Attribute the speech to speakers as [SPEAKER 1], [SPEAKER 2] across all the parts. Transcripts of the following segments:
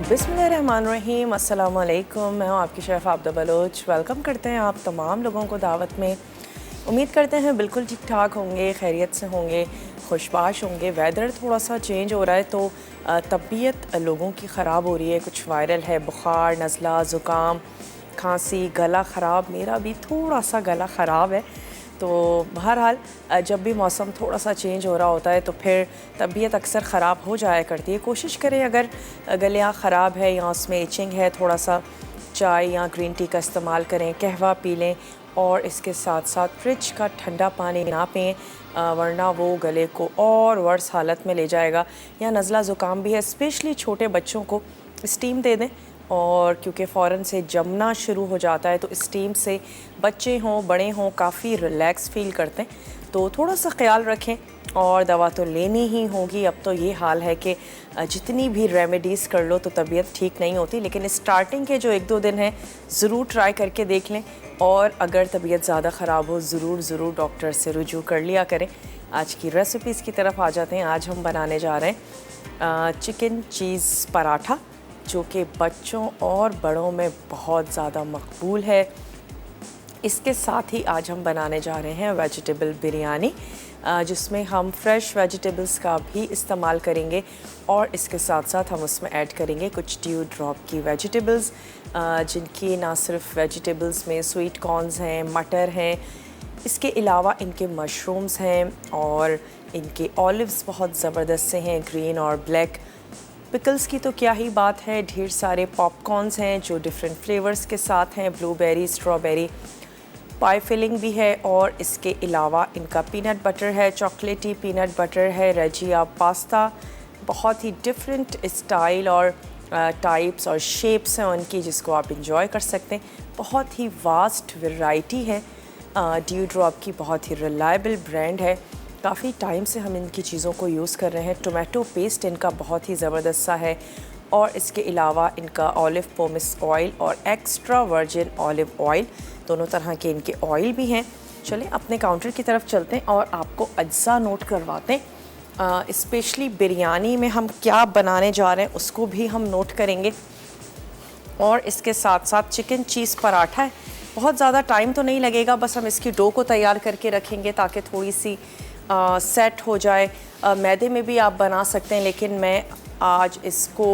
[SPEAKER 1] बिस्मिल्लाहिर्रहमानिर्रहीम, अस्सलाम वालेकुम। मैं हूँ आपकी शेफ़ आबदा बलोच। वेलकम करते हैं आप तमाम लोगों को दावत में। उम्मीद करते हैं बिल्कुल ठीक ठाक होंगे, खैरियत से होंगे, खुशबाश होंगे। वेदर थोड़ा सा चेंज हो रहा है तो तबीयत लोगों की ख़राब हो रही है। कुछ वायरल है, बुखार, नज़ला, ज़ुकाम, खांसी, गला ख़राब। मेरा भी थोड़ा सा गला ख़राब है। तो बहरहाल जब भी मौसम थोड़ा सा चेंज हो रहा होता है तो फिर तबीयत अक्सर ख़राब हो जाया करती है। कोशिश करें अगर गला ख़राब है या उसमें इचिंग है, थोड़ा सा चाय या ग्रीन टी का इस्तेमाल करें, कहवा पी लें और इसके साथ साथ फ्रिज का ठंडा पानी ना पिएं, वरना वो गले को और वर्स हालत में ले जाएगा। या नज़ला ज़ुकाम भी है, स्पेशली छोटे बच्चों को स्टीम दे दें और क्योंकि फ़ौरन से जमना शुरू हो जाता है तो स्टीम से बच्चे हों बड़े हों काफ़ी रिलैक्स फ़ील करते हैं। तो थोड़ा सा ख्याल रखें और दवा तो लेनी ही होगी। अब तो ये हाल है कि जितनी भी रेमेडीज़ कर लो तो तबीयत ठीक नहीं होती, लेकिन स्टार्टिंग के जो 1-2 दिन हैं ज़रूर ट्राई करके देख लें और अगर तबीयत ज़्यादा ख़राब हो ज़रूर डॉक्टर से रुजू कर लिया करें। आज की रेसिपीज़ की तरफ आ जाते हैं। आज हम बनाने जा रहे हैं चिकन चीज़ पराठा, जो कि बच्चों और बड़ों में बहुत ज़्यादा मकबूल है। इसके साथ ही आज हम बनाने जा रहे हैं वेजिटेबल बिरयानी, जिसमें हम फ्रेश वेजिटेबल्स का भी इस्तेमाल करेंगे और इसके साथ साथ हम उसमें ऐड करेंगे कुछ ड्यू ड्रॉप की वेजिटेबल्स, जिनकी ना सिर्फ वेजिटेबल्स में स्वीट कॉर्न्स हैं, मटर हैं, इसके अलावा इनके मशरूम्स हैं और इनके ऑलिव्स बहुत ज़बरदस्त से हैं, ग्रीन और ब्लैक। पिकल्स की तो क्या ही बात है, ढेर सारे पॉपकॉर्न्स हैं जो डिफरेंट फ्लेवर्स के साथ हैं, ब्लूबेरी, स्ट्रॉबेरी, पाई फिलिंग भी है और इसके अलावा इनका पीनट बटर है, चॉकलेटी पीनट बटर है, रेजिया पास्ता, बहुत ही डिफरेंट स्टाइल और टाइप्स और शेप्स हैं उनकी, जिसको आप इंजॉय कर सकते हैं। बहुत ही वास्ट वैरायटी है। ड्यू ड्रॉप की बहुत ही रिलायबल ब्रांड है, काफ़ी टाइम से हम इनकी चीज़ों को यूज़ कर रहे हैं। टोमेटो पेस्ट इनका बहुत ही ज़बरदस्त सा है और इसके अलावा इनका ऑलिव पोमिस ऑयल और एक्स्ट्रा वर्जिन ऑलिव ऑयल, दोनों तरह के इनके ऑयल भी हैं। चलें अपने काउंटर की तरफ चलते हैं और आपको अज्जा नोट करवाते हैं। स्पेशली बिरयानी में हम क्या बनाने जा रहे हैं उसको भी हम नोट करेंगे और इसके साथ साथ चिकन चीज़ पराठा है। बहुत ज़्यादा टाइम तो नहीं लगेगा, बस हम इसकी डो को तैयार करके रखेंगे ताकि थोड़ी सी सेट हो जाए। मैदे में भी आप बना सकते हैं, लेकिन मैं आज इसको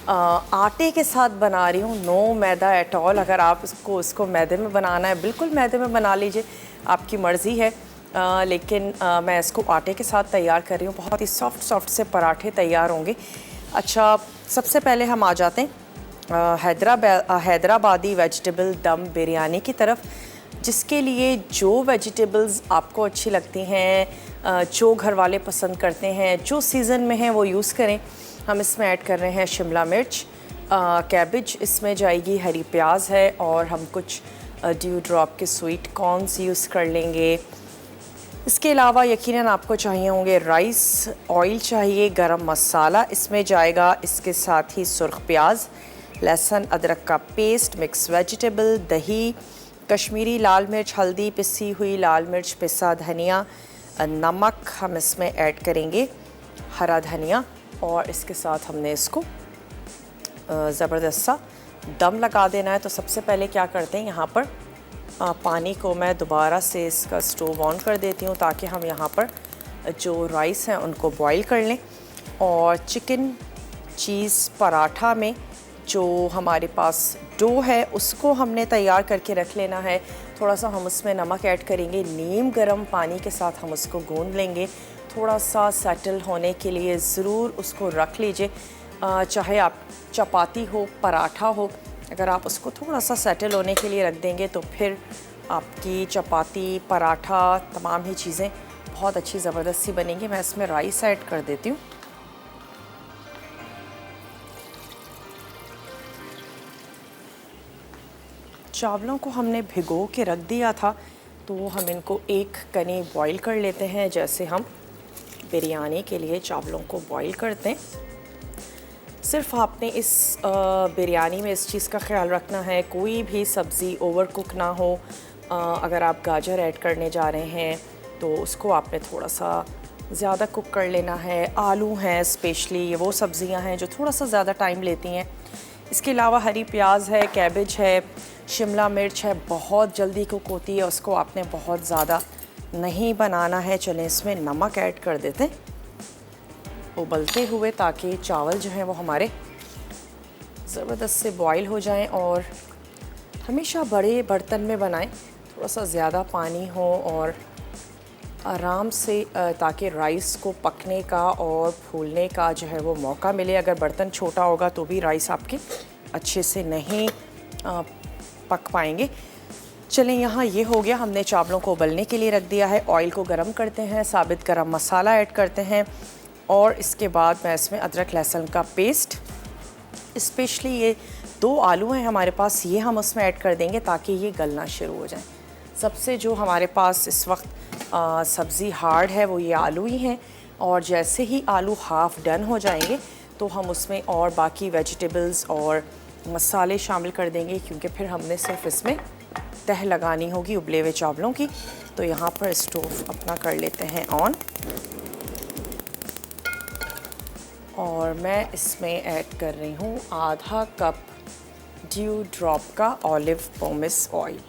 [SPEAKER 1] आटे के साथ बना रही हूँ, नो मैदा एट ऑल। अगर आप इसको मैदे में बनाना है बिल्कुल मैदे में बना लीजिए, आपकी मर्ज़ी है, लेकिन मैं इसको आटे के साथ तैयार कर रही हूँ। बहुत ही सॉफ्ट से पराठे तैयार होंगे। अच्छा, सबसे पहले हम आ जाते हैं हैदराबादी वेजिटेबल दम बिरयानी की तरफ, जिसके लिए जो वेजिटेबल्स आपको अच्छी लगती हैं, जो घर वाले पसंद करते हैं, जो सीज़न में हैं वो यूज़ करें। हम इसमें ऐड कर रहे हैं शिमला मिर्च, कैबिज इसमें जाएगी, हरी प्याज है और हम कुछ ड्यू ड्रॉप के स्वीट कॉर्न्स यूज़ कर लेंगे। इसके अलावा यकीनन आपको चाहिए होंगे राइस, ऑयल चाहिए, गरम मसाला इसमें जाएगा, इसके साथ ही सुर्ख प्याज, लहसुन अदरक का पेस्ट, मिक्स वेजिटेबल, दही, कश्मीरी लाल मिर्च, हल्दी, पिसी हुई लाल मिर्च, पिसा धनिया, नमक हम इसमें ऐड करेंगे, हरा धनिया और इसके साथ हमने इसको ज़बरदस्त सा दम लगा देना है। तो सबसे पहले क्या करते हैं, यहाँ पर पानी को मैं दोबारा से इसका स्टोव ऑन कर देती हूँ ताकि हम यहाँ पर जो राइस हैं उनको बॉईल कर लें। और चिकन चीज़ पराठा में जो हमारे पास डो है उसको हमने तैयार करके रख लेना है। थोड़ा सा हम उसमें नमक ऐड करेंगे, नीम गर्म पानी के साथ हम उसको गूंद लेंगे। थोड़ा सा सेटल होने के लिए ज़रूर उसको रख लीजिए, चाहे आप चपाती हो पराठा हो, अगर आप उसको थोड़ा सा सेटल होने के लिए रख देंगे तो फिर आपकी चपाती पराठा तमाम ही चीज़ें बहुत अच्छी ज़बरदस्त सी बनेंगी। मैं इसमें राइस ऐड कर देती हूँ। चावलों को हमने भिगो के रख दिया था, तो हम इनको एक कनी बॉईल कर लेते हैं, जैसे हम बिरयानी के लिए चावलों को बॉईल करते हैं। सिर्फ आपने इस बिरयानी में इस चीज़ का ख्याल रखना है कोई भी सब्ज़ी ओवर कुक ना हो। अगर आप गाजर ऐड करने जा रहे हैं तो उसको आपने थोड़ा सा ज़्यादा कुक कर लेना है। आलू हैं स्पेशली, ये वो सब्ज़ियां हैं जो थोड़ा सा ज़्यादा टाइम लेती हैं। इसके अलावा हरी प्याज है, कैबेज है, शिमला मिर्च है, बहुत जल्दी कुक होती है, उसको आपने बहुत ज़्यादा नहीं बनाना है। चलें इसमें नमक ऐड कर देते हैं उबलते हुए, ताकि चावल जो हैं वो हमारे ज़बरदस्त से बॉईल हो जाएं। और हमेशा बड़े बर्तन में बनाएं, थोड़ा सा ज़्यादा पानी हो और आराम से, ताकि राइस को पकने का और फूलने का जो है वो मौका मिले। अगर बर्तन छोटा होगा तो भी राइस आपके अच्छे से नहीं पक पाएंगे। चलें, यहाँ ये हो गया, हमने चावलों को उबलने के लिए रख दिया है। ऑयल को गरम करते हैं, साबित गरम मसाला ऐड करते हैं और इसके बाद मैं इसमें अदरक लहसुन का पेस्ट, स्पेशली ये 2 आलू हैं हमारे पास, ये हम उसमें ऐड कर देंगे ताकि ये गलना शुरू हो जाए। सबसे जो हमारे पास इस वक्त सब्ज़ी हार्ड है वो ये आलू ही हैं, और जैसे ही आलू हाफ़ डन हो जाएंगे तो हम उसमें और बाकी वेजिटेबल्स और मसाले शामिल कर देंगे, क्योंकि फिर हमने सिर्फ इसमें तह लगानी होगी उबले हुए चावलों की। तो यहाँ पर स्टोव अपना कर लेते हैं ऑन, और मैं इसमें ऐड कर रही हूँ आधा कप ड्यू ड्रॉप का ऑलिव पोमेस ऑयल।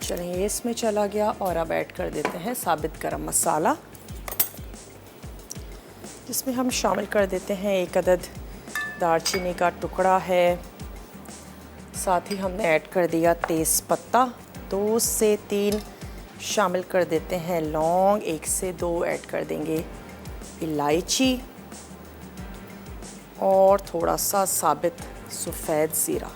[SPEAKER 1] चलिए, ये इसमें चला गया। और अब ऐड कर देते हैं साबित गरम मसाला, जिसमें हम शामिल कर देते हैं 1 अदद दालचीनी का टुकड़ा है। साथ ही हमने ऐड कर दिया तेज़ पत्ता, 2 से 3 शामिल कर देते हैं लौंग, 1 से 2 ऐड कर देंगे इलायची, और थोड़ा सा साबित सफ़ेद ज़ीरा।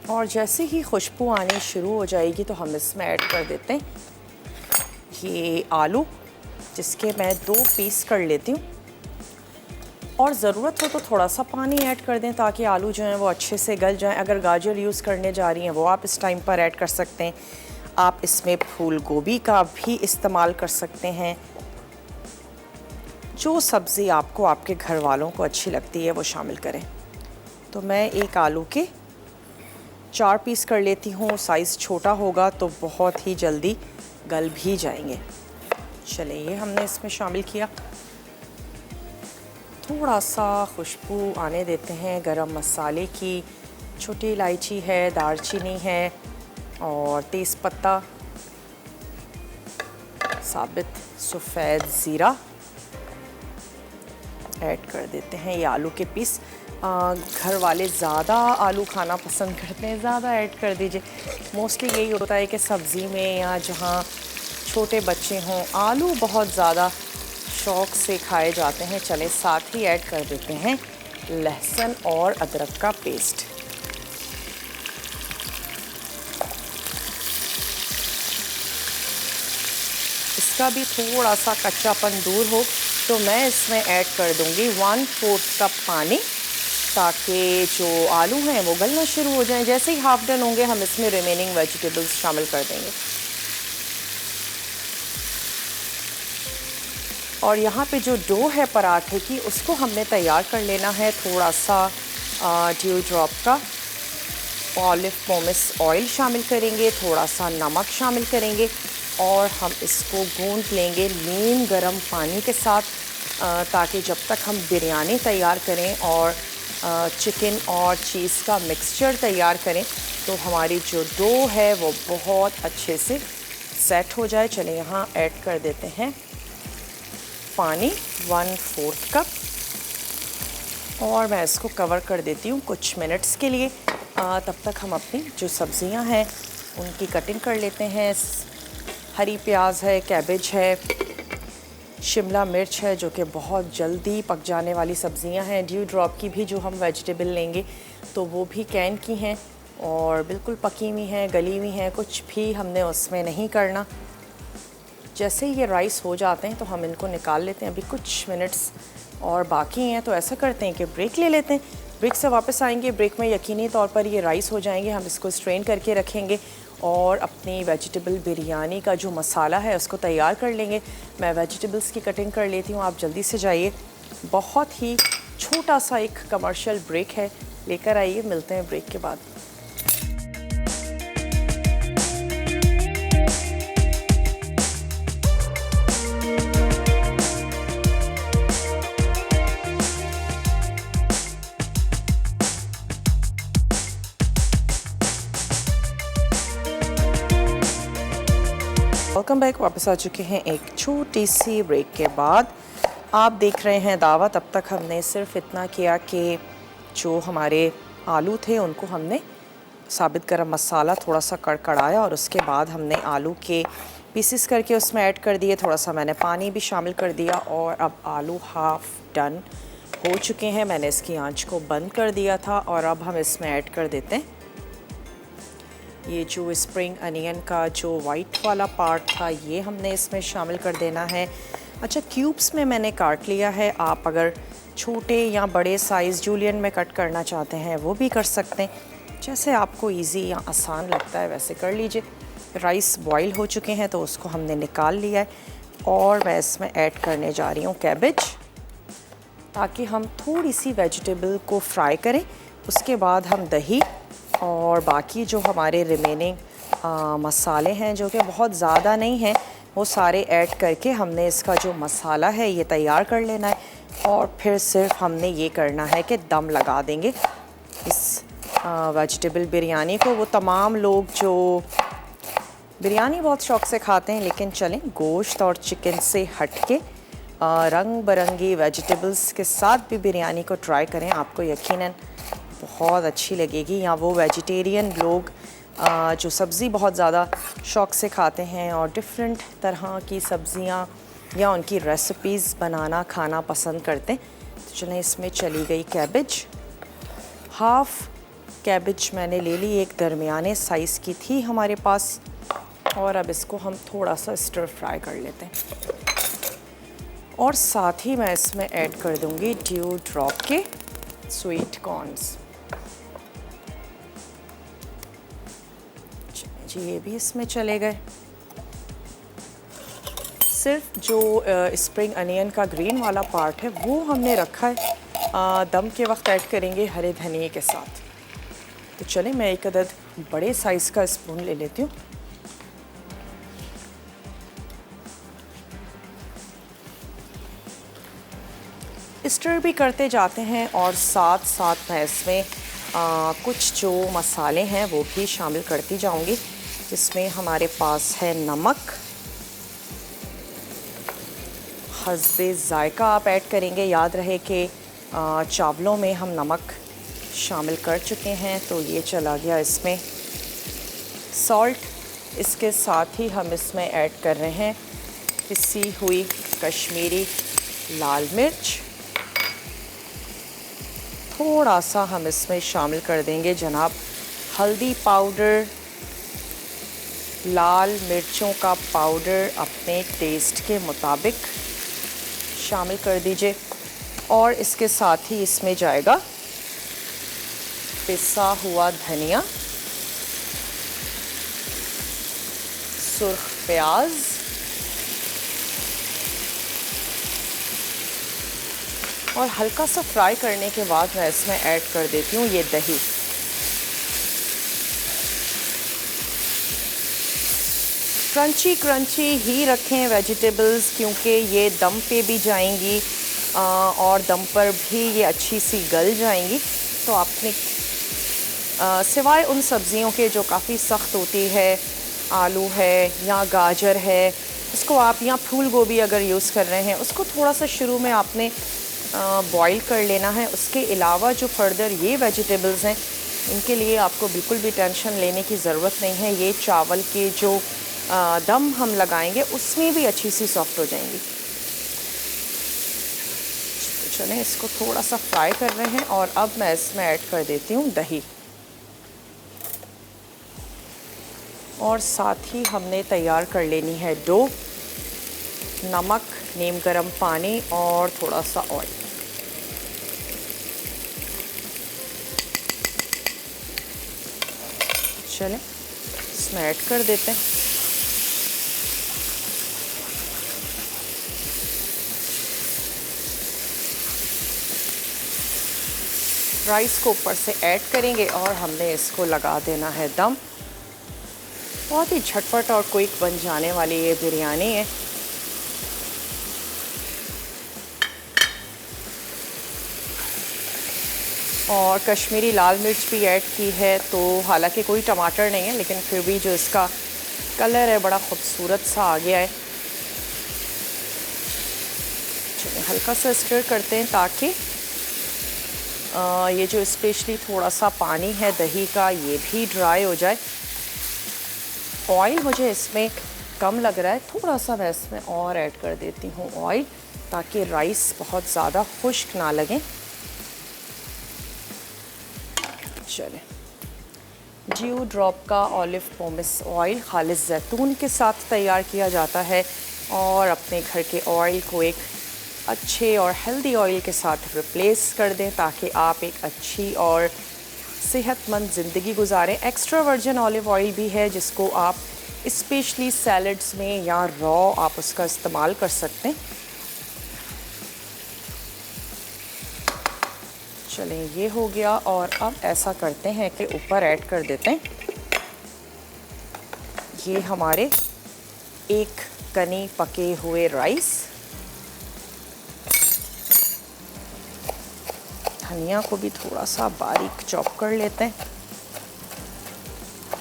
[SPEAKER 1] और जैसे ही खुशबू आनी शुरू हो जाएगी तो हम इसमें ऐड कर देते हैं ये आलू, जिसके मैं 2 पीस कर लेती हूँ। और ज़रूरत हो तो थोड़ा सा पानी ऐड कर दें ताकि आलू जो हैं वो अच्छे से गल जाएं। अगर गाजर यूज़ करने जा रही हैं वो आप इस टाइम पर ऐड कर सकते हैं। आप इसमें फूल गोभी का भी इस्तेमाल कर सकते हैं। जो सब्ज़ी आपको आपके घर वालों को अच्छी लगती है वो शामिल करें। तो मैं 1 आलू के 4 पीस कर लेती हूँ। साइज़ छोटा होगा तो बहुत ही जल्दी गल भी जाएंगे। चलिए, ये हमने इसमें शामिल किया। थोड़ा सा खुशबू आने देते हैं गरम मसाले की। छोटी इलायची है, दालचीनी है और तेज़पत्ता, साबित सफ़ेद ज़ीरा ऐड कर देते हैं। ये आलू के पीस, घर वाले ज़्यादा आलू खाना पसंद करते हैं, ज़्यादा ऐड कर दीजिए। मोस्टली यही होता है कि सब्ज़ी में या जहाँ छोटे बच्चे हों, आलू बहुत ज़्यादा शौक़ से खाए जाते हैं। चले, साथ ही ऐड कर देते हैं लहसुन और अदरक का पेस्ट। इसका भी थोड़ा सा कच्चापन दूर हो तो मैं इसमें ऐड कर दूंगी 1/4 कप पानी, ताकि जो आलू हैं वो गलना शुरू हो जाएं। जैसे ही हाफ डन होंगे हम इसमें रिमेनिंग वेजिटेबल्स शामिल कर देंगे। और यहाँ पे जो डो है पराठे की, उसको हमने तैयार कर लेना है। थोड़ा सा ड्यू ड्रॉप का ऑलिव पोमेस ऑयल शामिल करेंगे, थोड़ा सा नमक शामिल करेंगे और हम इसको गूंद लेंगे नीम गरम पानी के साथ, ताकि जब तक हम बिरयानी तैयार करें और चिकन और चीज़ का मिक्सचर तैयार करें तो हमारी जो डो है वो बहुत अच्छे से सेट हो जाए। चलें, यहाँ ऐड कर देते हैं पानी 1/4 कप और मैं इसको कवर कर देती हूँ कुछ मिनट्स के लिए। तब तक हम अपनी जो सब्ज़ियाँ हैं उनकी कटिंग कर लेते हैं। हरी प्याज है, कैबेज है, शिमला मिर्च है, जो कि बहुत जल्दी पक जाने वाली सब्ज़ियां हैं। ड्यू ड्रॉप की भी जो हम वेजिटेबल लेंगे तो वो भी कैन की हैं और बिल्कुल पकी हुई हैं, गली हुई हैं, कुछ भी हमने उसमें नहीं करना। जैसे ही ये राइस हो जाते हैं तो हम इनको निकाल लेते हैं। अभी कुछ मिनट्स और बाकी हैं तो ऐसा करते हैं कि ब्रेक ले लेते हैं। ब्रेक से वापस आएंगे। ब्रेक में यकीनी तौर पर ये राइस हो जाएंगे। हम इसको स्ट्रेन करके रखेंगे और अपनी वेजिटेबल बिरयानी का जो मसाला है उसको तैयार कर लेंगे। मैं वेजिटेबल्स की कटिंग कर लेती हूँ, आप जल्दी से जाइए। बहुत ही छोटा सा एक कमर्शियल ब्रेक है, लेकर आइए, मिलते हैं ब्रेक के बाद। वेलकम बैक, वापस आ चुके हैं एक छोटी सी ब्रेक के बाद। आप देख रहे हैं दावत। अब तक हमने सिर्फ इतना किया कि जो हमारे आलू थे उनको हमने साबित गरम मसाला थोड़ा सा कड़कड़ाया और उसके बाद हमने आलू के पीसेस करके उसमें ऐड कर दिए। थोड़ा सा मैंने पानी भी शामिल कर दिया और अब आलू हाफ डन हो चुके हैं। मैंने इसकी आंच को बंद कर दिया था और अब हम इसमें ऐड कर देते हैं ये जो स्प्रिंग अनियन का जो वाइट वाला पार्ट था, ये हमने इसमें शामिल कर देना है। अच्छा, क्यूब्स में मैंने काट लिया है। आप अगर छोटे या बड़े साइज़ जूलियन में कट करना चाहते हैं वो भी कर सकते हैं, जैसे आपको इजी या आसान लगता है वैसे कर लीजिए। राइस बॉईल हो चुके हैं तो उसको हमने निकाल लिया है और मैं इसमें ऐड करने जा रही हूँ कैबेज, ताकि हम थोड़ी सी वेजिटेबल को फ्राई करें। उसके बाद हम दही और बाकी जो हमारे रिमेनिंग मसाले हैं, जो कि बहुत ज़्यादा नहीं हैं, वो सारे ऐड करके हमने इसका जो मसाला है ये तैयार कर लेना है। और फिर सिर्फ हमने ये करना है कि दम लगा देंगे इस वेजिटेबल बिरयानी को। वो तमाम लोग जो बिरयानी बहुत शौक़ से खाते हैं, लेकिन चलें गोश्त और चिकन से हट के रंग बरंगी वेजिटेबल्स के साथ भी बिरयानी को ट्राई करें, आपको यकीनन बहुत अच्छी लगेगी। या वो वेजिटेरियन लोग जो सब्ज़ी बहुत ज़्यादा शौक़ से खाते हैं और डिफरेंट तरह की सब्ज़ियाँ या उनकी रेसिपीज़ बनाना खाना पसंद करते हैं। तो चलें, इसमें चली गई कैबेज। हाफ़ कैबेज मैंने ले ली, एक दरमियाने साइज़ की थी हमारे पास। और अब इसको हम थोड़ा सा स्टर फ्राई कर लेते हैं और साथ ही मैं इसमें ऐड कर दूँगी ड्यू ड्रॉप के स्वीट कॉर्न्स। जी, ये भी इसमें चले गए। सिर्फ जो स्प्रिंग अनियन का ग्रीन वाला पार्ट है वो हमने रखा है, दम के वक्त ऐड करेंगे हरे धनिए के साथ। तो चलें, मैं एक अदद बड़े साइज़ का स्पून ले लेती हूँ। स्टर भी करते जाते हैं और साथ साथ मैं इसमें कुछ जो मसाले हैं वो भी शामिल करती जाऊंगी, जिसमें हमारे पास है नमक, हस्बे ज़ायका आप ऐड करेंगे। याद रहे कि चावलों में हम नमक शामिल कर चुके हैं, तो ये चला गया इसमें। सॉल्ट, इसके साथ ही हम इसमें ऐड कर रहे हैं पिसी हुई कश्मीरी लाल मिर्च। थोड़ा सा हम इसमें शामिल कर देंगे जनाब हल्दी पाउडर, लाल मिर्चों का पाउडर अपने टेस्ट के मुताबिक शामिल कर दीजिए। और इसके साथ ही इसमें जाएगा पिसा हुआ धनिया, सुर्ख प्याज, और हल्का सा फ्राई करने के बाद मैं इसमें ऐड कर देती हूँ ये दही। क्रंची क्रंची ही रखें वेजिटेबल्स, क्योंकि ये दम पे भी जाएंगी और दम पर भी ये अच्छी सी गल जाएंगी। तो आपने सिवाय उन सब्ज़ियों के जो काफ़ी सख्त होती है, आलू है या गाजर है, उसको आप, या फूल गोभी अगर यूज़ कर रहे हैं, उसको थोड़ा सा शुरू में आपने बॉईल कर लेना है। उसके अलावा जो फर्दर ये वेजिटेबल्स हैं, इनके लिए आपको बिल्कुल भी टेंशन लेने की ज़रूरत नहीं है। ये चावल के जो दम हम लगाएंगे उसमें भी अच्छी सी सॉफ्ट हो जाएंगी। तो चलें, इसको थोड़ा सा फ्राई कर रहे हैं और अब मैं इसमें ऐड कर देती हूँ दही। और साथ ही हमने तैयार कर लेनी है डो, नमक, नीम गर्म पानी और थोड़ा सा ऑयल। चलें, इसमें ऐड कर देते हैं। राइस को ऊपर से ऐड करेंगे और हमने इसको लगा देना है दम। बहुत ही झटपट और क्विक बन जाने वाली ये बिरयानी है। और कश्मीरी लाल मिर्च भी ऐड की है, तो हालांकि कोई टमाटर नहीं है लेकिन फिर भी जो इसका कलर है बड़ा खूबसूरत सा आ गया है। चलिए हल्का सा स्टर करते हैं ताकि ये जो स्पेशली थोड़ा सा पानी है दही का ये भी ड्राई हो जाए। ऑयल मुझे इसमें कम लग रहा है, थोड़ा सा मैं इसमें और ऐड कर देती हूँ ऑयल, ताकि राइस बहुत ज़्यादा खुश्क ना लगे। चलें, ड्यू ड्रॉप का ऑलिव पोमेस ऑयल खालिस जैतून के साथ तैयार किया जाता है और अपने घर के ऑयल को एक अच्छे और हेल्दी ऑयल के साथ रिप्लेस कर दें ताकि आप एक अच्छी और सेहतमंद ज़िंदगी गुजारें। एक्स्ट्रा वर्जिन ऑलिव ऑयल भी है जिसको आप स्पेशली सैलड्स में या रॉ आप उसका इस्तेमाल कर सकते हैं। चलें, ये हो गया और अब ऐसा करते हैं कि ऊपर ऐड कर देते हैं ये हमारे एक कनी पके हुए राइस। धनिया को भी थोड़ा सा बारीक चॉप कर लेते हैं।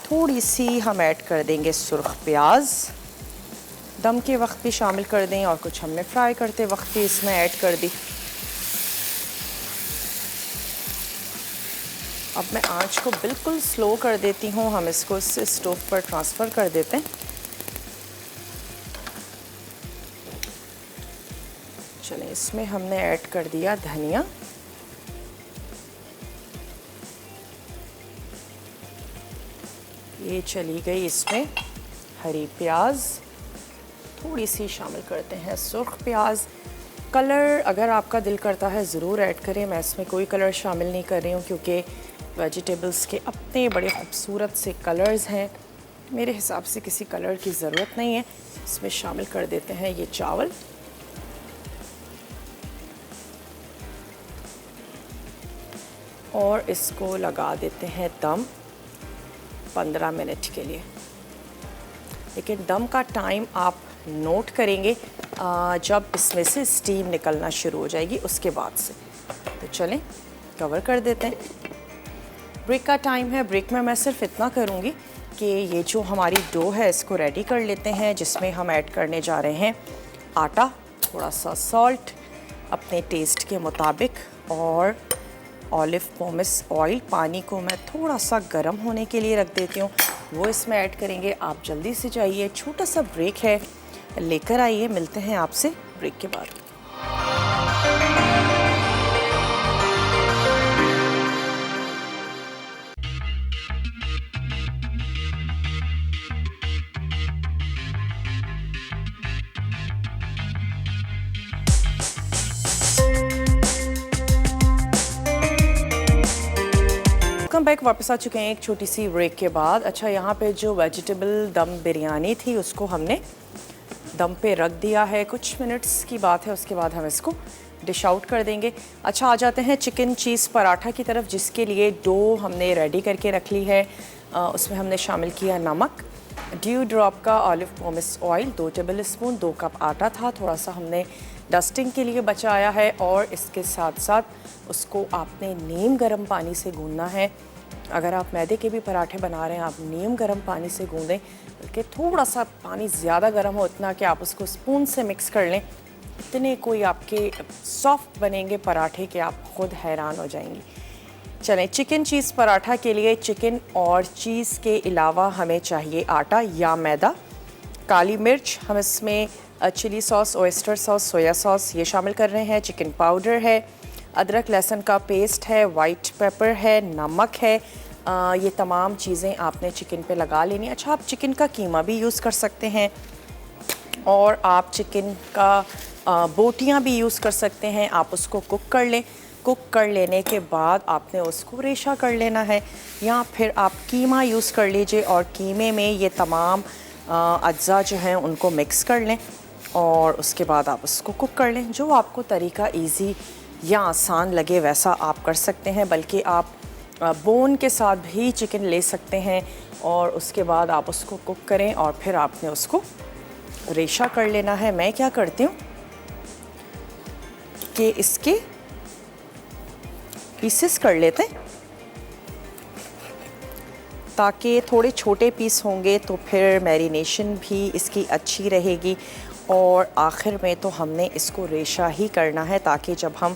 [SPEAKER 1] थोड़ी सी हम ऐड कर देंगे सुर्ख प्याज, दम के वक्त भी शामिल कर दें और कुछ हमने फ्राई करते वक्त भी इसमें ऐड कर दी। अब मैं आंच को बिल्कुल स्लो कर देती हूँ, हम इसको इससे स्टोव पर ट्रांसफ़र कर देते हैं। चलें, इसमें हमने ऐड कर दिया धनिया, ये चली गई इसमें हरी प्याज, थोड़ी सी शामिल करते हैं सुर्ख प्याज। कलर अगर आपका दिल करता है ज़रूर ऐड करें, मैं इसमें कोई कलर शामिल नहीं कर रही हूँ क्योंकि वेजिटेबल्स के अपने बड़े खूबसूरत से कलर्स हैं, मेरे हिसाब से किसी कलर की ज़रूरत नहीं है। इसमें शामिल कर देते हैं ये चावल, और इसको लगा देते हैं दम 15 मिनट के लिए। लेकिन दम का टाइम आप नोट करेंगे जब इसमें से स्टीम निकलना शुरू हो जाएगी उसके बाद से। तो चलें कवर कर देते हैं। ब्रेक का टाइम है। ब्रेक में मैं सिर्फ इतना करूँगी कि ये जो हमारी डो है इसको रेडी कर लेते हैं, जिसमें हम ऐड करने जा रहे हैं आटा, थोड़ा सा सॉल्ट अपने टेस्ट के मुताबिक और ऑलिव पोमेस ऑयल। पानी को मैं थोड़ा सा गर्म होने के लिए रख देती हूँ, वो इसमें ऐड करेंगे। आप जल्दी से जाइए, छोटा सा ब्रेक है, लेकर आइए। मिलते हैं आपसे ब्रेक के बाद। वेलकम बैक, वापस आ चुके हैं एक छोटी सी ब्रेक के बाद। अच्छा, यहाँ पे जो वेजिटेबल दम बिरयानी थी उसको हमने दम पे रख दिया है, कुछ मिनट्स की बात है, उसके बाद हम इसको डिश आउट कर देंगे। अच्छा, आ जाते हैं चिकन चीज़ पराठा की तरफ, जिसके लिए डो हमने रेडी करके रख ली है। उसमें हमने शामिल किया नमक, ड्यू ड्रॉप का olive pomace oil 2 table spoon, 2 cup आटा था, थोड़ा सा हमने डस्टिंग के लिए बचाया है, और इसके साथ साथ उसको आपने नीम गर्म पानी से गूंदना है। अगर आप मैदे के भी पराठे बना रहे हैं आप नीम गर्म पानी से गूंदें, बल्कि थोड़ा सा पानी ज़्यादा गर्म हो, इतना कि आप उसको स्पून से मिक्स कर लें। इतने कोई आपके सॉफ्ट बनेंगे पराठे कि आप खुद हैरान हो जाएंगी। चलें, चिकन चीज़ पराठा के लिए चिकन और चीज़ के अलावा हमें चाहिए आटा या मैदा, काली मिर्च, हम इसमें chilli sauce, oyster sauce, soya sauce ये शामिल कर रहे हैं, चिकन पाउडर है, अदरक लहसुन का पेस्ट है, वाइट पेपर है, नमक है। ये तमाम चीज़ें आपने चिकन पे लगा लेनी। अच्छा, आप चिकन का कीमा भी यूज़ कर सकते हैं और आप चिकन का बोटियाँ भी यूज़ कर सकते हैं। आप उसको कुक कर लें, कुक कर लेने के बाद आपने उसको रेशा कर लेना है, या फिर आप कीमा यूज़ कर लीजिए और कीमे में ये तमाम अज्जा जो हैं उनको मिक्स कर लें और उसके बाद आप उसको कुक कर लें। जो आपको तरीका इजी या आसान लगे वैसा आप कर सकते हैं, बल्कि आप बोन के साथ भी चिकन ले सकते हैं और उसके बाद आप उसको कुक करें और फिर आपने उसको रेशा कर लेना है। मैं क्या करती हूँ कि इसके पीसेस कर लेते हैं, ताकि थोड़े छोटे पीस होंगे तो फिर मैरिनेशन भी इसकी अच्छी रहेगी। और आखिर में तो हमने इसको रेशा ही करना है, ताकि जब हम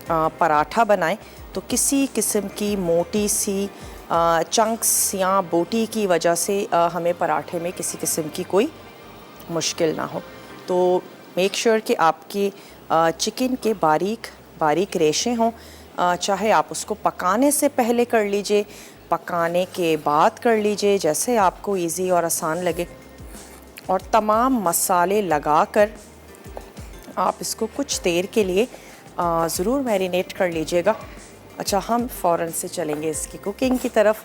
[SPEAKER 1] पराठा बनाएं तो किसी किस्म की मोटी सी चंक्स या बोटी की वजह से हमें पराठे में किसी किस्म की कोई मुश्किल ना हो। तो मेक श्योर कि आपकी चिकन के बारीक बारीक रेशे हों। चाहे आप उसको पकाने से पहले कर लीजिए, पकाने के बाद कर लीजिए, जैसे आपको इजी और आसान लगे। और तमाम मसाले लगाकर आप इसको कुछ देर के लिए ज़रूर मैरिनेट कर लीजिएगा। अच्छा, हम फ़ौरन से चलेंगे इसकी कुकिंग की तरफ।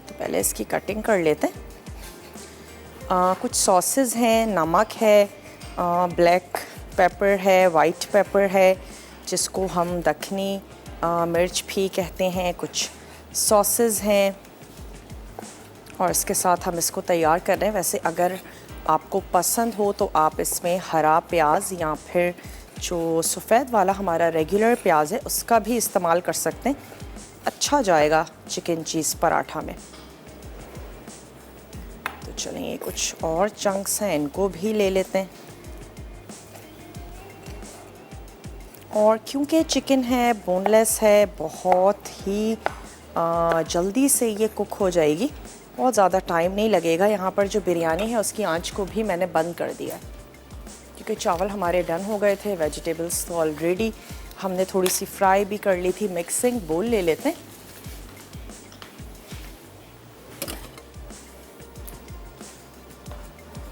[SPEAKER 1] तो पहले इसकी कटिंग कर लेते हैं। कुछ सॉसेस हैं, नमक है, ब्लैक पेपर है, वाइट पेपर है, जिसको हम दखनी मिर्च भी कहते हैं। कुछ सॉसेस हैं और इसके साथ हम इसको तैयार कर रहे हैं। वैसे अगर आपको पसंद हो तो आप इसमें हरा प्याज या फिर जो सफ़ेद वाला हमारा रेगुलर प्याज है उसका भी इस्तेमाल कर सकते हैं, अच्छा जाएगा चिकन चीज़ पराठा में। तो चलें, ये कुछ और चंक्स हैं, इनको भी ले लेते हैं। और क्योंकि चिकन है, बोनलेस है, बहुत ही जल्दी से ये कुक हो जाएगी, बहुत ज़्यादा टाइम नहीं लगेगा। यहाँ पर जो बिरयानी है उसकी आंच को भी मैंने बंद कर दिया है, क्योंकि चावल हमारे डन हो गए थे। वेजिटेबल्स तो ऑलरेडी हमने थोड़ी सी फ्राई भी कर ली थी। मिक्सिंग बोल ले लेते हैं।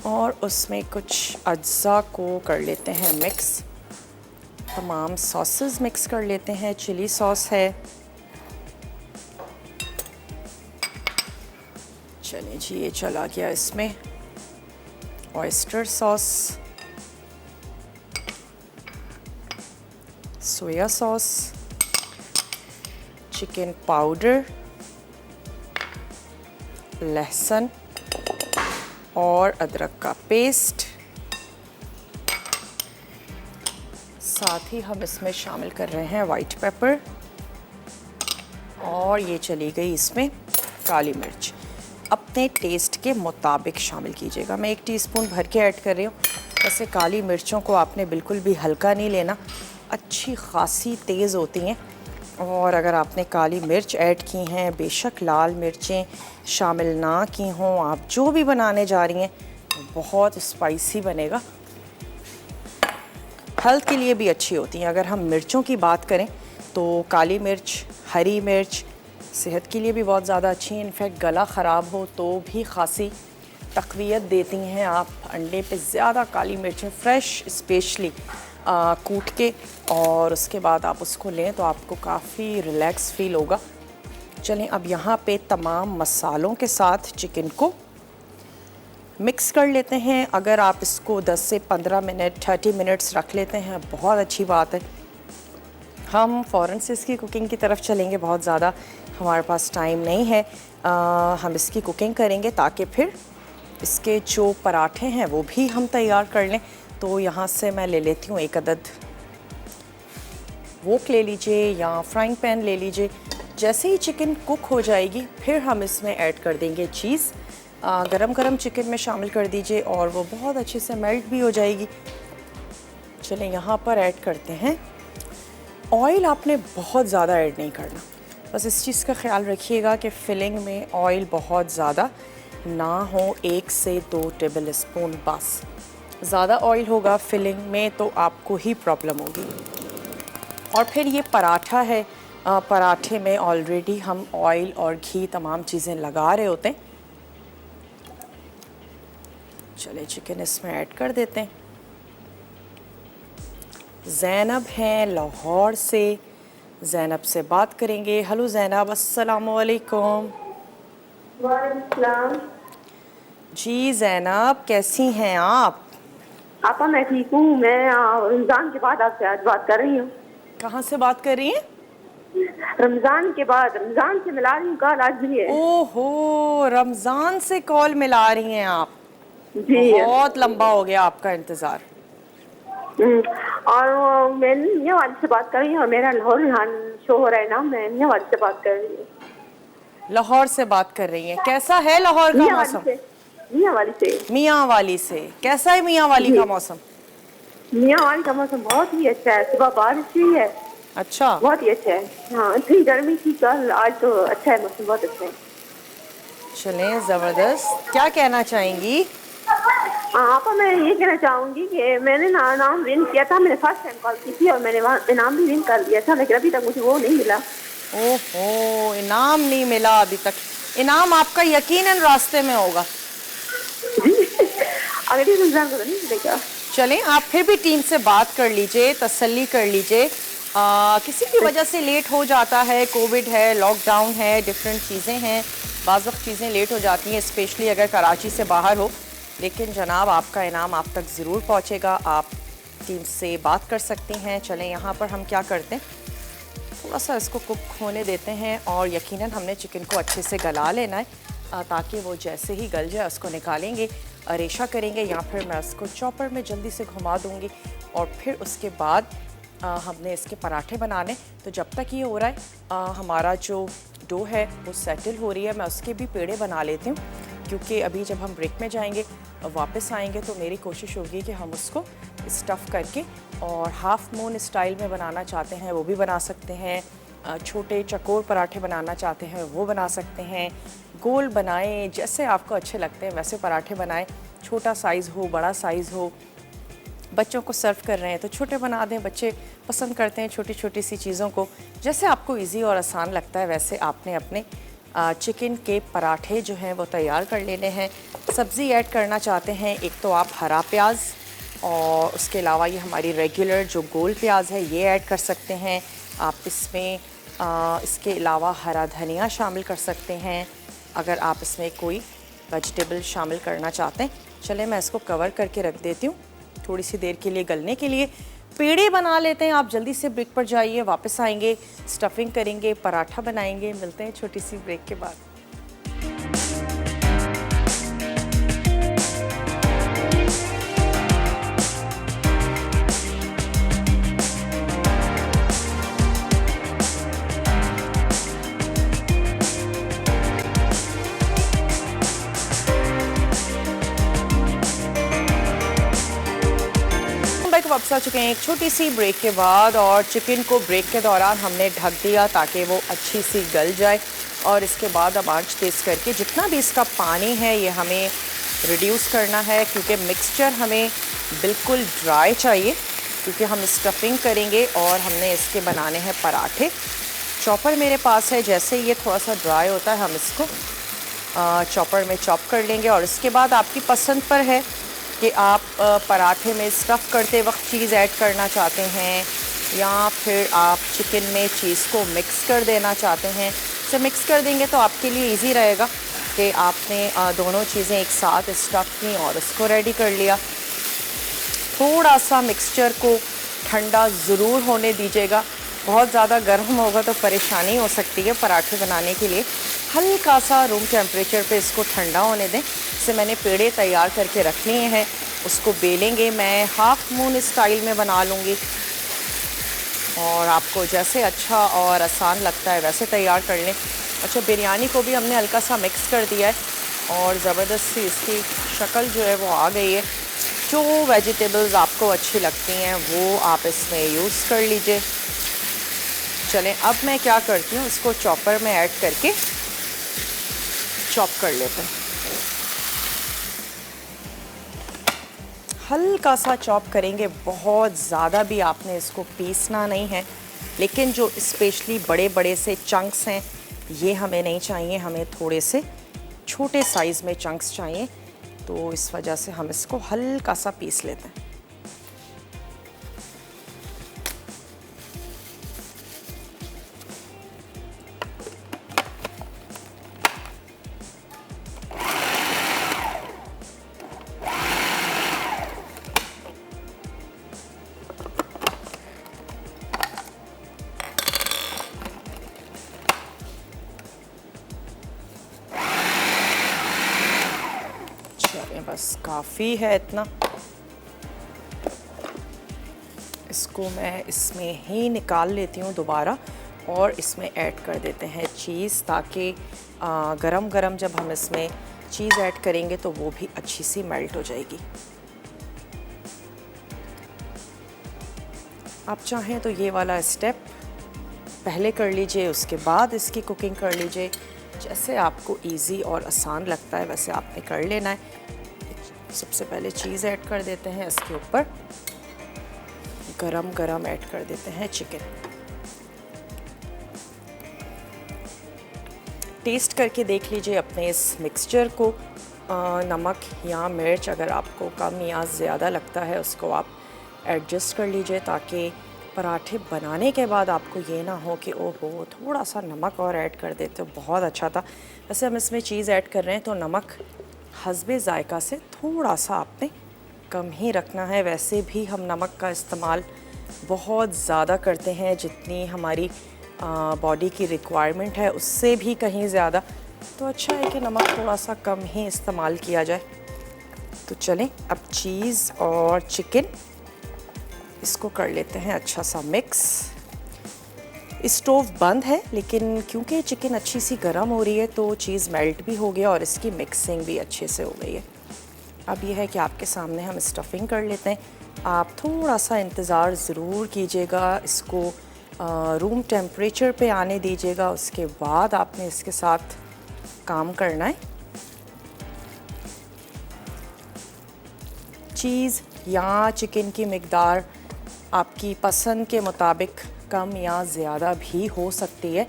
[SPEAKER 1] और उसमें कुछ अज्जा को कर लेते हैं मिक्स। तमाम सॉसेस मिक्स कर लेते हैं। चिली सॉस है, चलिए जी, ये चला गया इसमें। Oyster sauce, soya sauce, chicken powder, लहसुन और अदरक का पेस्ट। साथ ही हम इसमें शामिल कर रहे हैं वाइट पेपर, और ये चली गई इसमें काली मिर्च। अपने टेस्ट के मुताबिक शामिल कीजिएगा। मैं 1 टीस्पून भर के ऐड कर रही हूँ। वैसे काली मिर्चों को आपने बिल्कुल भी हल्का नहीं लेना, अच्छी खासी तेज़ होती हैं। और अगर आपने काली मिर्च ऐड की हैं, बेशक लाल मिर्चें शामिल ना की हों, आप जो भी बनाने जा रही हैं बहुत स्पाइसी बनेगा। हेल्थ के लिए भी अच्छी होती हैं। अगर हम मिर्चों की बात करें तो काली मिर्च, हरी मिर्च सेहत के लिए भी बहुत ज़्यादा अच्छी हैं। इनफैक्ट गला ख़राब हो तो भी खासी तक़वियत देती हैं। आप अंडे पे ज़्यादा काली मिर्चें फ्रेश स्पेशली कूट के और उसके बाद आप उसको लें तो आपको काफ़ी रिलैक्स फील होगा। चलें, अब यहाँ पे तमाम मसालों के साथ चिकन को मिक्स कर लेते हैं। अगर आप इसको 10 से 15 मिनट 30 मिनट्स रख लेते हैं बहुत अच्छी बात है। हम फ़ौरन से इसकी कुकिंग की तरफ चलेंगे, बहुत ज़्यादा हमारे पास टाइम नहीं है। हम इसकी कुकिंग करेंगे ताकि फिर इसके जो पराठे हैं वो भी हम तैयार कर लें। तो यहाँ से मैं ले लेती हूँ 1 अदद वोक ले लीजिए या फ्राइंग पैन ले लीजिए। जैसे ही चिकन कुक हो जाएगी फिर हम इसमें ऐड कर देंगे चीज़। गरम गरम चिकन में शामिल कर दीजिए और वो बहुत अच्छे से मेल्ट भी हो जाएगी। चलें, यहाँ पर ऐड करते हैं ऑयल। आपने बहुत ज़्यादा ऐड नहीं करना, बस इस चीज़ का ख्याल रखिएगा कि फिलिंग में ऑयल बहुत ज़्यादा ना हो। 1 से 2 टेबल स्पून बस। ज़्यादा ऑयल होगा फिलिंग में तो आपको ही प्रॉब्लम होगी। और फिर ये पराठा है, पराठे में ऑलरेडी हम ऑयल और घी तमाम चीज़ें लगा रहे होते हैं। चलिए, चिकन इसमें ऐड कर देते हैं। ज़ैनब हैं लाहौर से, ज़ैनब से बात करेंगे। हेलो ज़ैनब, अस्सलाम वालेकुम।
[SPEAKER 2] वालेकुम।
[SPEAKER 1] जी ज़ैनब, कैसी हैं आप?
[SPEAKER 2] आपा मैं ठीक हूँ। मैं रमज़ान के बाद आपसे आज बात कर रही हूँ।
[SPEAKER 1] कहाँ से बात कर रही हैं?
[SPEAKER 2] रमजान के बाद, रमजान से मिला रही हूँ कॉल आज भी है।
[SPEAKER 1] ओहो, रमज़ान से कॉल मिला रही हैं आप।
[SPEAKER 2] जी।
[SPEAKER 1] बहुत लंबा हो गया आपका इंतज़ार।
[SPEAKER 2] और मैं मियाँ वाली से बात कर रही हूँ और मेरा लाहौर रिहान शो हो रहा है ना, मैं मियाँ वाली से बात कर रही हूँ।
[SPEAKER 1] लाहौर से बात कर रही हैं। कैसा है लाहौर का
[SPEAKER 2] मियाँ वाली
[SPEAKER 1] मौसम?
[SPEAKER 2] से, मियाँ वाली से।
[SPEAKER 1] मियाँ वाली से कैसा है मियाँ वाली
[SPEAKER 2] जी,
[SPEAKER 1] का मौसम?
[SPEAKER 2] मियाँ वाली का मौसम बहुत ही अच्छा है। सुबह बारिश हुई है,
[SPEAKER 1] अच्छा।
[SPEAKER 2] बहुत ही अच्छा है। हाँ, इतनी गर्मी थी कल, आज तो अच्छा है, मौसम बहुत अच्छा है।
[SPEAKER 1] चलें, ज़बरदस्त। क्या कहना चाहेंगी?
[SPEAKER 2] आपा मैं ये कहना चाहूंगी कि मैंने ना नाम विन किया था, मैंने फर्स्ट टाइम कॉल की थी और मैंने वहाँ इनाम भी विन कर लिया था, लेकिन अभी तक मुझे वो नहीं मिला।
[SPEAKER 1] ओहो, इनाम नहीं मिला अभी तक। इनाम आपका यकीनन रास्ते में होगा।
[SPEAKER 2] अगले रमजान को तो नहीं मिलेगा।
[SPEAKER 1] चलें, आप फिर भी टीम से बात कर लीजिए, तसल्ली कर लीजिए। किसी भी वजह से लेट हो जाता है, कोविड है, लॉकडाउन है, डिफरेंट चीज़ें हैं, बाज़ वक्त चीज़ें लेट हो जाती हैं, स्पेशली अगर कराची से बाहर हो। लेकिन जनाब, आपका इनाम आप तक ज़रूर पहुँचेगा। आप टीम से बात कर सकते हैं। चलें, यहाँ पर हम क्या करते हैं, थोड़ा सा इसको कुक होने देते हैं और यकीनन हमने चिकन को अच्छे से गला लेना है, ताकि वो जैसे ही गल जाए उसको निकालेंगे, रेशा करेंगे या फिर मैं उसको चॉपर में जल्दी से घुमा दूंगी और फिर उसके बाद हमने इसके पराठे बनाने। तो जब तक ये हो रहा है, हमारा जो डो है वो सेटल हो रही है, मैं उसके भी पेड़े बना लेती हूँ, क्योंकि अभी जब हम ब्रेक में जाएंगे, वापस आएंगे, तो मेरी कोशिश होगी कि हम उसको स्टफ़ करके और हाफ़ मून स्टाइल में बनाना चाहते हैं वो भी बना सकते हैं, छोटे चकोर पराठे बनाना चाहते हैं वो बना सकते हैं, गोल बनाएं, जैसे आपको अच्छे लगते हैं वैसे पराठे बनाएं। छोटा साइज़ हो, बड़ा साइज़ हो, बच्चों को सर्व कर रहे हैं तो छोटे बना दें। बच्चे पसंद करते हैं छोटी छोटी सी चीज़ों को। जैसे आपको इजी और आसान लगता है वैसे आपने अपने चिकन के पराठे जो हैं वो तैयार कर लेने हैं। सब्ज़ी ऐड करना चाहते हैं, एक तो आप हरा प्याज और उसके अलावा ये हमारी रेगुलर जो गोल प्याज है ये ऐड कर सकते हैं। आप इसमें इसके अलावा हरा धनिया शामिल कर सकते हैं, अगर आप इसमें कोई वेजिटेबल शामिल करना चाहते हैं। चलें, मैं इसको कवर करके रख देती हूँ थोड़ी सी देर के लिए गलने के लिए। पेड़े बना लेते हैं। आप जल्दी से ब्रेक पर जाइए, वापस आएंगे, स्टफिंग करेंगे, पराठा बनाएंगे। मिलते हैं छोटी सी ब्रेक के बाद। वापस आ चुके हैं एक छोटी सी ब्रेक के बाद, और चिकन को ब्रेक के दौरान हमने ढक दिया ताकि वो अच्छी सी गल जाए। और इसके बाद अब आंच तेज़ करके जितना भी इसका पानी है ये हमें रिड्यूस करना है, क्योंकि मिक्सचर हमें बिल्कुल ड्राई चाहिए, क्योंकि हम स्टफिंग करेंगे और हमने इसके बनाने हैं पराठे। चॉपर मेरे पास है, जैसे ये थोड़ा सा ड्राई होता है हम इसको चॉपर में चॉप कर लेंगे। और इसके बाद आपकी पसंद पर है कि आप पराठे में स्टफ़ करते वक्त चीज़ ऐड करना चाहते हैं या फिर आप चिकन में चीज़ को मिक्स कर देना चाहते हैं। इसे मिक्स कर देंगे तो आपके लिए इजी रहेगा कि आपने दोनों चीज़ें एक साथ स्टफ़ की और उसको रेडी कर लिया। थोड़ा सा मिक्सचर को ठंडा ज़रूर होने दीजिएगा, बहुत ज़्यादा गर्म होगा तो परेशानी हो सकती है पराठे बनाने के लिए। हल्का सा रूम टेम्परेचर पे इसको ठंडा होने दें। इसे मैंने पेड़े तैयार करके रख लिए हैं, उसको बेलेंगे। मैं हाफ़ मून स्टाइल में बना लूँगी और आपको जैसे अच्छा और आसान लगता है वैसे तैयार कर लें। अच्छा, बिरयानी को भी हमने हल्का सा मिक्स कर दिया है और ज़बरदस्त सी इसकी शक्ल जो है वो आ गई है। जो वेजिटेबल्स आपको अच्छी लगती हैं वो आप इसमें यूज़ कर लीजिए। चलें, अब मैं क्या करती हूँ, इसको चॉपर में ऐड करके चॉप कर लेते हैं। हल्का सा चॉप करेंगे, बहुत ज़्यादा भी आपने इसको पीसना नहीं है, लेकिन जो स्पेशली बड़े बड़े से चंक्स हैं ये हमें नहीं चाहिए, हमें थोड़े से छोटे साइज़ में चंक्स चाहिए। तो इस वजह से हम इसको हल्का सा पीस लेते हैं। चलें बस काफ़ी है इतना। इसको मैं इसमें ही निकाल लेती हूँ दोबारा और इसमें ऐड कर देते हैं चीज़, ताकि गरम गरम जब हम इसमें चीज़ ऐड करेंगे तो वो भी अच्छी सी मेल्ट हो जाएगी। आप चाहें तो ये वाला स्टेप पहले कर लीजिए, उसके बाद इसकी कुकिंग कर लीजिए, जैसे आपको इजी और आसान लगता है वैसे आपने कर लेना है। सबसे पहले चीज़ ऐड कर देते हैं, इसके ऊपर गरम गरम ऐड कर देते हैं चिकन। टेस्ट करके देख लीजिए अपने इस मिक्सचर को, नमक या मिर्च अगर आपको कम या ज़्यादा लगता है उसको आप एडजस्ट कर लीजिए, ताकि पराठे बनाने के बाद आपको ये ना हो कि ओहो थोड़ा सा नमक और ऐड कर देते हो, बहुत अच्छा था। वैसे हम इसमें चीज़ ऐड कर रहे हैं तो नमक हस्बे ज़ायका से थोड़ा सा आपने कम ही रखना है। वैसे भी हम नमक का इस्तेमाल बहुत ज़्यादा करते हैं, जितनी हमारी बॉडी की रिक्वायरमेंट है उससे भी कहीं ज़्यादा, तो अच्छा है कि नमक थोड़ा सा कम ही इस्तेमाल किया जाए। तो चलें अब चीज़ और चिकन इसको कर लेते हैं अच्छा सा मिक्स। स्टोव बंद है लेकिन क्योंकि चिकन अच्छी सी गर्म हो रही है तो चीज़ मेल्ट भी हो गया और इसकी मिक्सिंग भी अच्छे से हो गई है। अब यह है कि आपके सामने हम स्टफिंग कर लेते हैं। आप थोड़ा सा इंतज़ार ज़रूर कीजिएगा, इसको रूम टेम्परेचर पे आने दीजिएगा, उसके बाद आपने इसके साथ काम करना है। चीज़ या चिकन की मिकदार आपकी पसंद के मुताबिक कम या ज़्यादा भी हो सकती है।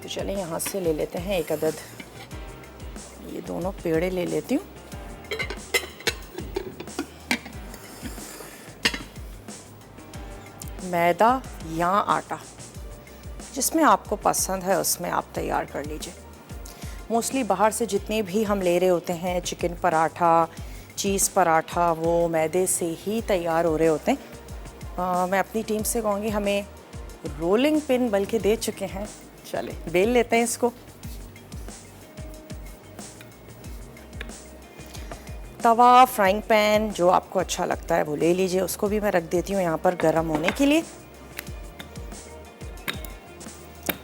[SPEAKER 1] तो चलें यहाँ से ले लेते हैं एक अदद, ये दोनों पेड़े ले लेती हूँ। मैदा या आटा जिसमें आपको पसंद है उसमें आप तैयार कर लीजिए। मोस्टली बाहर से जितने भी हम ले रहे होते हैं चिकन पराठा, चीज़ पराठा, वो मैदे से ही तैयार हो रहे होते हैं। मैं अपनी टीम से कहूँगी हमें रोलिंग पिन बल्कि दे चुके हैं। चले बेल लेते हैं इसको। तवा, फ्राइंग पैन जो आपको अच्छा लगता है वो ले लीजिए, उसको भी मैं रख देती हूँ यहाँ पर गर्म होने के लिए।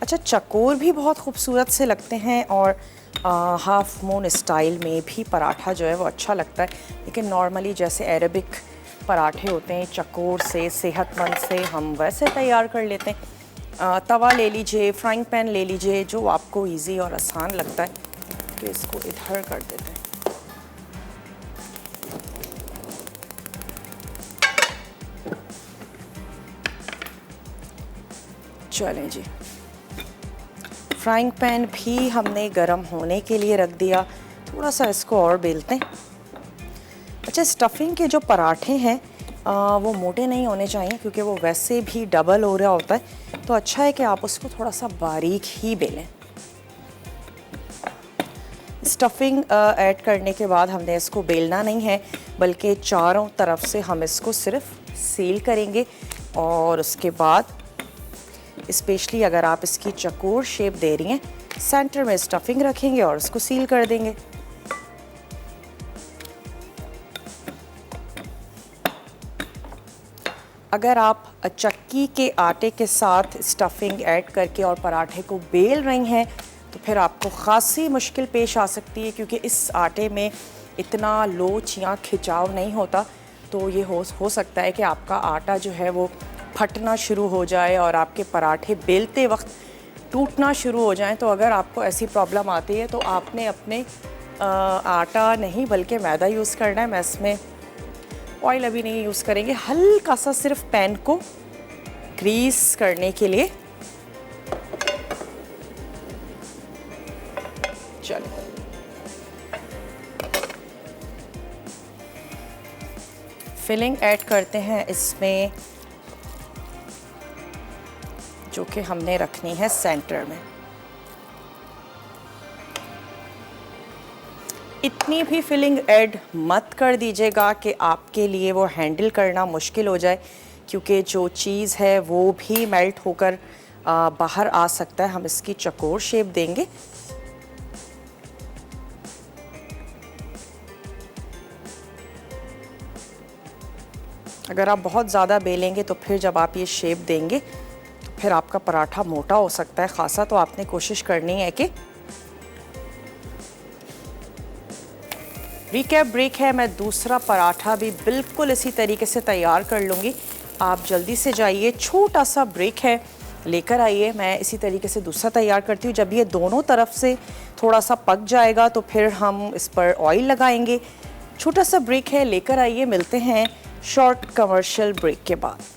[SPEAKER 1] अच्छा, चकोर भी बहुत खूबसूरत से लगते हैं और हाफ मून स्टाइल में भी पराठा जो है वो अच्छा लगता है, लेकिन नॉर्मली जैसे अरेबिक पराठे होते हैं चकोर से, सेहतमंद से, हम वैसे तैयार कर लेते हैं। तवा ले लीजिए, फ्राइंग पैन ले लीजिए, जो आपको इजी और आसान लगता है। तो इसको इधर कर देते हैं। चलें जी, फ्राइंग पैन भी हमने गरम होने के लिए रख दिया। थोड़ा सा इसको और बेलते हैं। अच्छा, स्टफिंग के जो पराठे हैं वो मोटे नहीं होने चाहिए क्योंकि वो वैसे भी डबल हो रहा होता है, तो अच्छा है कि आप उसको थोड़ा सा बारीक ही बेलें। स्टफिंग ऐड करने के बाद हमने इसको बेलना नहीं है, बल्कि चारों तरफ से हम इसको सिर्फ सील करेंगे और उसके बाद स्पेशली अगर आप इसकी चकोर शेप दे रही हैं, सेंटर में स्टफिंग रखेंगे और उसको सील कर देंगे। अगर आप चक्की के आटे के साथ स्टफिंग ऐड करके और पराठे को बेल रही हैं तो फिर आपको ख़ासी मुश्किल पेश आ सकती है, क्योंकि इस आटे में इतना लोच या खिंचाव नहीं होता। तो ये हो सकता है कि आपका आटा जो है वो फटना शुरू हो जाए और आपके पराठे बेलते वक्त टूटना शुरू हो जाएं। तो अगर आपको ऐसी प्रॉब्लम आती है तो आपने अपने आटा नहीं बल्कि मैदा यूज़ करना है। मैं इसमें ऑयल अभी नहीं यूज़ करेंगे, हल्का सा सिर्फ पैन को ग्रीस करने के लिए। चलो, फिलिंग ऐड करते हैं इसमें, जो कि हमने रखनी है सेंटर में। इतनी भी फिलिंग ऐड मत कर दीजिएगा कि आपके लिए वो हैंडल करना मुश्किल हो जाए, क्योंकि जो चीज़ है वो भी मेल्ट होकर बाहर आ सकता है। हम इसकी चकोर शेप देंगे। अगर आप बहुत ज़्यादा बेलेंगे तो फिर जब आप ये शेप देंगे तो फिर आपका पराठा मोटा हो सकता है खासा, तो आपने कोशिश करनी है कि रिकैप ब्रेक है। मैं दूसरा पराठा भी बिल्कुल इसी तरीके से तैयार कर लूँगी। आप जल्दी से जाइए, छोटा सा ब्रेक है, लेकर आइए। मैं इसी तरीके से दूसरा तैयार करती हूँ। जब ये दोनों तरफ से थोड़ा सा पक जाएगा तो फिर हम इस पर ऑयल लगाएंगे। छोटा सा ब्रेक है, लेकर आइए। मिलते हैं शॉर्ट कमर्शियल ब्रेक के बाद।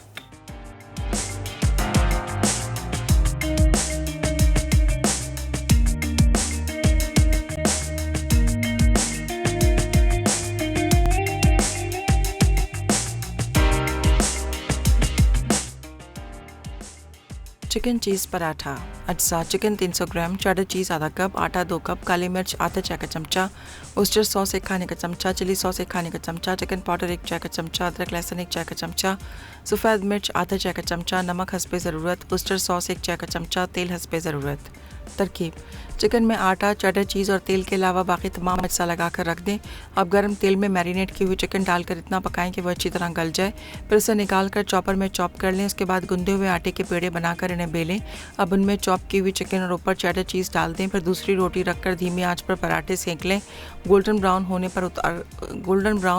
[SPEAKER 3] चिकन चीज़ पराठा। अज्जा चिकन 300 ग्राम, चेडर चीज़ आधा कप, आटा 2 कप, काली मिर्च आधा चाय का चमचा, ओस्टर सॉस 1 खाने का चमचा, चिली सॉस 1 खाने का चमचा, चिकन पाउडर 1 चाय का चमचा, अदरक लहसुन 1 चाय का चमचा, सफ़ेद मिर्च आधा चाय का चमचा, नमक हस्बे ज़रूरत, ओस्टर सॉस 1 चाय का चमचा, तेल हस्बे ज़रूरत। तरकीब: चिकन में आटा, चेडर चीज़ और तेल के अलावा बाकी तमाम अज्जा लगाकर रख दें। अब गर्म तेल में मैरिनेट की हुई चिकन डालकर इतना पकाएं कि वह अच्छी तरह गल जाए। फिर उसे निकाल कर चॉपर में चॉप कर लें। उसके बाद गुंदे हुए आटे के पेड़े बनाकर इन्हें बेलें। अब उनमें चॉप की हुई चिकन और ऊपर चेडर चीज़ डाल दें। फिर दूसरी रोटी रखकर धीमी आंच पर पराठे सेंक लें। गोल्डन ब्राउन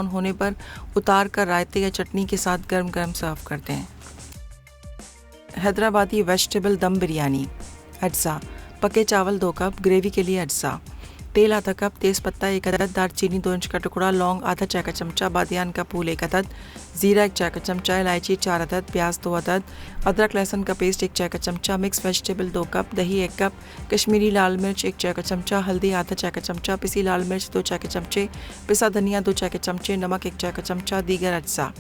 [SPEAKER 3] होने पर उतार कर रायते या चटनी के साथ गर्म गर्म सर्व कर दें। हैदराबादी वेजिटेबल दम बिरयानी। अज्जा: पके चावल 2 कप, ग्रेवी के लिए अज्जा, तेल आधा कप, तेज़पत्ता 1 अदद, दालचीनी 2 इंच का टुकड़ा, लौंग आधा चाय का चमचा, बादियान का फूल 1 अदद, ज़ीरा 1 चाय का चमचा, इलायची 4 अदद, प्याज 2 अदद, अदरक लहसुन का पेस्ट 1 चाय का चमचा, मिक्स वेजिटेबल 2 कप, दही 1 कप, कश्मीरी लाल मिर्च 1 चाय का चमचा, हल्दी आधा चाय का चमचा, पिसी लाल मिर्च 2 चाय के चमचे, पिसा धनिया 2 चाय के चमचे, नमक 1 चाय का चमचा, दीगर अज्जा,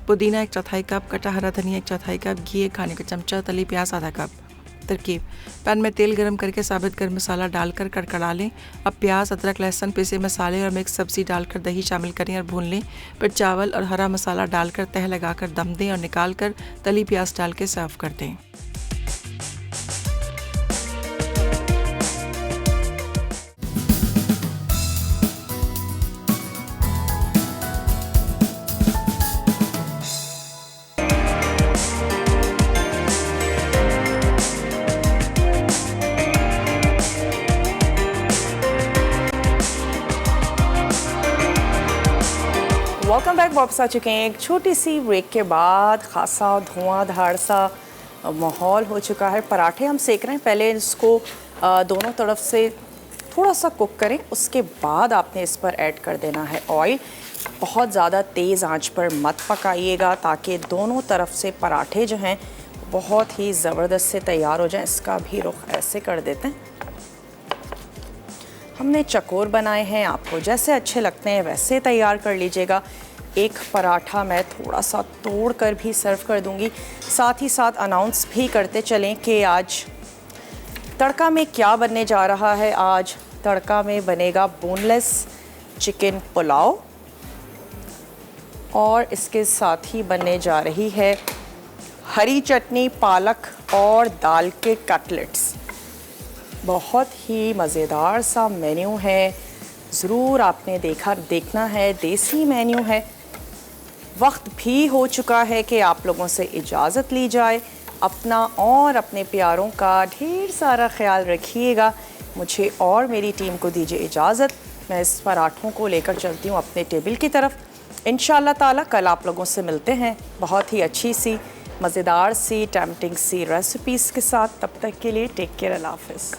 [SPEAKER 3] पुदीना 1/4 कप, कटा हरा धनिया 1/4 कप, घी 1 खाने का चमचा, तली प्याज आधा कप। तरकीब: पैन में तेल गरम करके साबित गर्म मसाला डालकर कड़कड़ा लें। अब प्याज, अदरक लहसुन, पिसे मसाले और मिक्स सब्ज़ी डालकर दही शामिल करें और भून लें। फिर चावल और हरा मसाला डालकर तह लगाकर दम दें और निकाल कर तली प्याज डाल के सर्व कर दें।
[SPEAKER 1] Welcome back. वापस आ चुके हैं एक छोटी सी ब्रेक के बाद। खासा धुआंधार सा माहौल हो चुका है। पराठे हम सेक रहे हैं। पहले इसको दोनों तरफ से थोड़ा सा कुक करें, उसके बाद आपने इस पर ऐड कर देना है ऑयल। बहुत ज़्यादा तेज़ आंच पर मत पकाइएगा ताकि दोनों तरफ से पराठे जो हैं बहुत ही ज़बरदस्त से तैयार हो जाएं। इसका भी रुख ऐसे कर देते हैं। हमने चकोर बनाए हैं, आपको जैसे अच्छे लगते हैं वैसे तैयार कर लीजिएगा। एक पराठा मैं थोड़ा सा तोड़ कर भी सर्व कर दूंगी। साथ ही साथ अनाउंस भी करते चलें कि आज तड़का में क्या बनने जा रहा है। आज तड़का में बनेगा बोनलेस चिकन पुलाव और इसके साथ ही बनने जा रही है हरी चटनी, पालक और दाल के कटलेट्स। बहुत ही मज़ेदार सा मेन्यू है, ज़रूर आपने देखना है। देसी मेन्यू है। वक्त भी हो चुका है कि आप लोगों से इजाज़त ली जाए। अपना और अपने प्यारों का ढेर सारा ख्याल रखिएगा। मुझे और मेरी टीम को दीजिए इजाज़त। मैं इस पराठों को लेकर चलती हूँ अपने टेबल की तरफ। इंशाअल्लाह ताला कल आप लोगों से मिलते हैं बहुत ही अच्छी सी, मज़ेदार सी, टेम्पटिंग सी रेसिपीज़ के साथ। तब तक के लिए टेक केयर, अल्लाह हाफ़िज़।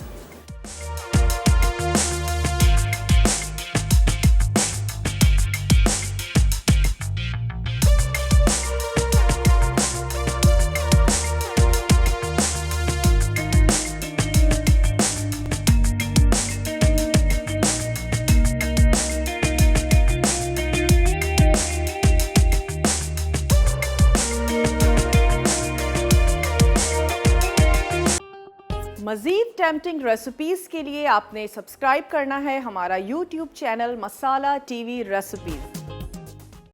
[SPEAKER 1] मज़ीद टेम्पटिंग रेसिपीज़ के लिए आपने सब्सक्राइब करना है हमारा YouTube चैनल मसाला TV रेसिपीज़।